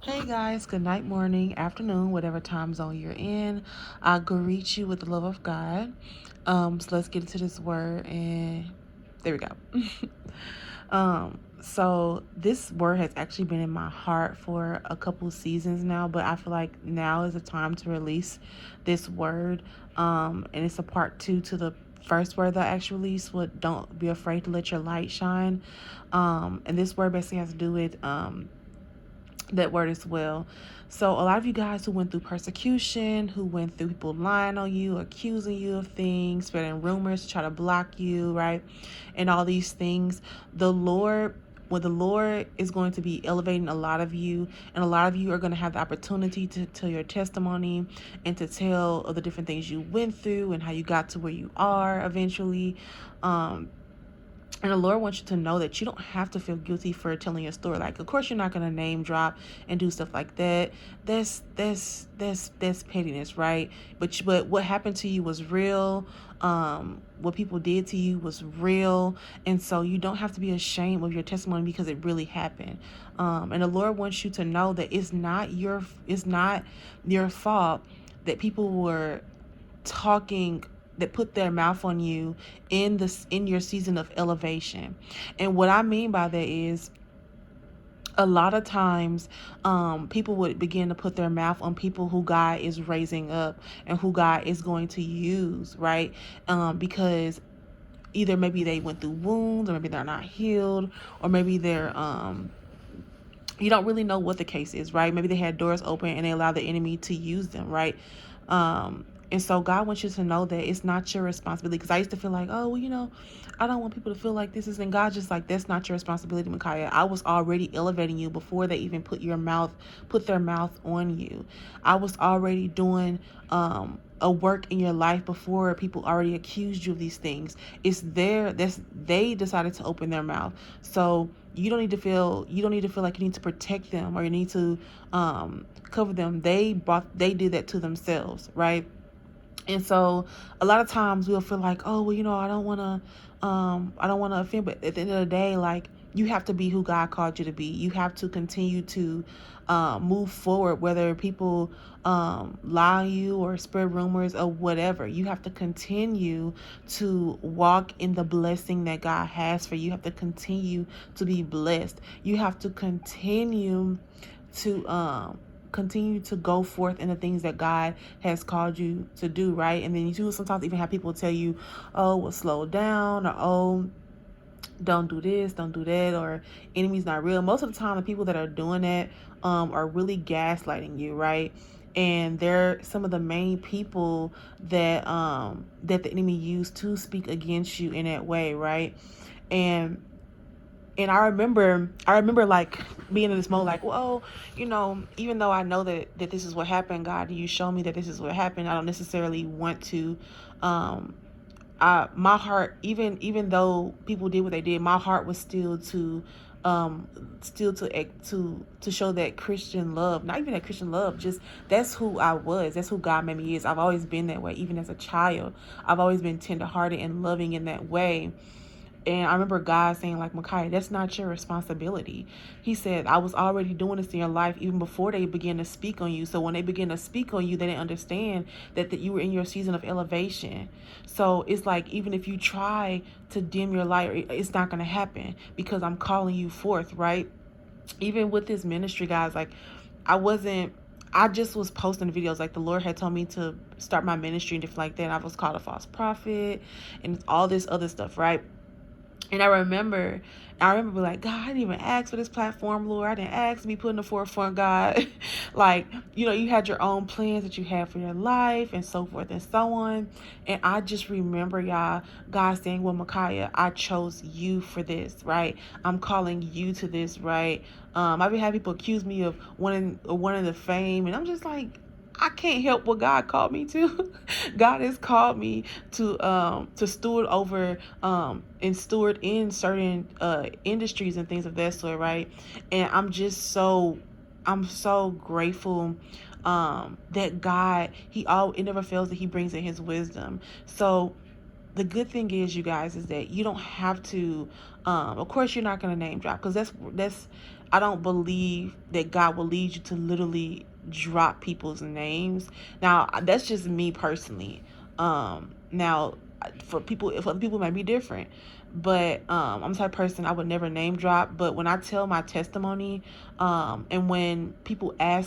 Hey guys, good night, morning, afternoon, whatever time zone you're in. I greet you with the love of God. So let's get into this word, and there we go. So this word has actually been in my heart for a couple seasons now, but I feel like now is the time to release this word. And it's a part two to the first word that I actually released. What don't be afraid to let your light shine. And this word basically has to do with that word as well. So a lot of you guys who went through persecution, who went through people lying on you, accusing you of things, spreading rumors to try to block you, right? And all these things, the Lord is going to be elevating a lot of you, and a lot of you are going to have the opportunity to tell your testimony and to tell of the different things you went through and how you got to where you are eventually. And the Lord wants you to know that you don't have to feel guilty for telling your story. Like, of course, you're not gonna name drop and do stuff like that. That's pettiness, right? But what happened to you was real. What people did to you was real, and so you don't have to be ashamed of your testimony because it really happened. And the Lord wants you to know that it's not your fault that people were talking, that put their mouth on you in your season of elevation. And what I mean by that is, a lot of times people would begin to put their mouth on people who God is raising up and who God is going to use, right? Because either maybe they went through wounds, or maybe they're not healed, or maybe they're you don't really know what the case is, right? Maybe they had doors open and they allowed the enemy to use them, right? And so God wants you to know that it's not your responsibility. Because I used to feel like, oh, well, I don't want people to feel like this is, and God just like, that's not your responsibility, Micaiah. I was already elevating you before they even put their mouth on you. I was already doing a work in your life before people already accused you of these things. They decided to open their mouth. So you don't need to feel like you need to protect them, or you need to cover them. They did that to themselves, right? And so a lot of times we'll feel like, oh, well, I don't want to offend. But at the end of the day, like, you have to be who God called you to be. You have to continue to move forward, whether people lie on you or spread rumors or whatever. You have to continue to walk in the blessing that God has for you. You have to continue to be blessed. You have to continue to go forth in the things that God has called you to do, right? And then you do sometimes even have people tell you, oh, well, slow down, or oh, don't do this, don't do that, or enemy's not real. Most of the time, the people that are doing that are really gaslighting you, right? And they're some of the main people that the enemy used to speak against you in that way, right? And I remember like being in this mode, like, well, even though I know that this is what happened, God, you show me that this is what happened. I don't necessarily want to, my heart, even though people did what they did, my heart was um, still to show that Christian love, not even that Christian love, just that's who I was. That's who God made me is. I've always been that way, even as a child. I've always been tenderhearted and loving in that way. And I remember God saying, like, Micaiah, that's not your responsibility. He said, I was already doing this in your life even before they began to speak on you. So when they begin to speak on you, they didn't understand that you were in your season of elevation. So it's like, even if you try to dim your light, it's not going to happen because I'm calling you forth, right? Even with this ministry, guys, like, I wasn't, I just was posting videos. Like, the Lord had told me to start my ministry and different like that. And I was called a false prophet and all this other stuff, right? And I remember like, God, I didn't even ask for this platform, Lord. I didn't ask to be put in the forefront, God. Like, you had your own plans that you had for your life and so forth and so on. And I just remember, y'all, God saying, well, Micaiah, I chose you for this, right? I'm calling you to this, right? I've been having people accuse me of wanting the fame, and I'm just like, I can't help what God called me to. God has called me to steward over and steward in certain industries and things of that sort, right? And I'm so grateful that God, it never fails that He brings in His wisdom. So the good thing is, you guys, is that you don't have to of course you're not going to name drop, because that's I don't believe that God will lead you to literally drop people's names. Now, that's just me personally. Now, for people, if other people might be different, but I'm the type of person I would never name drop. But when I tell my testimony, and when people ask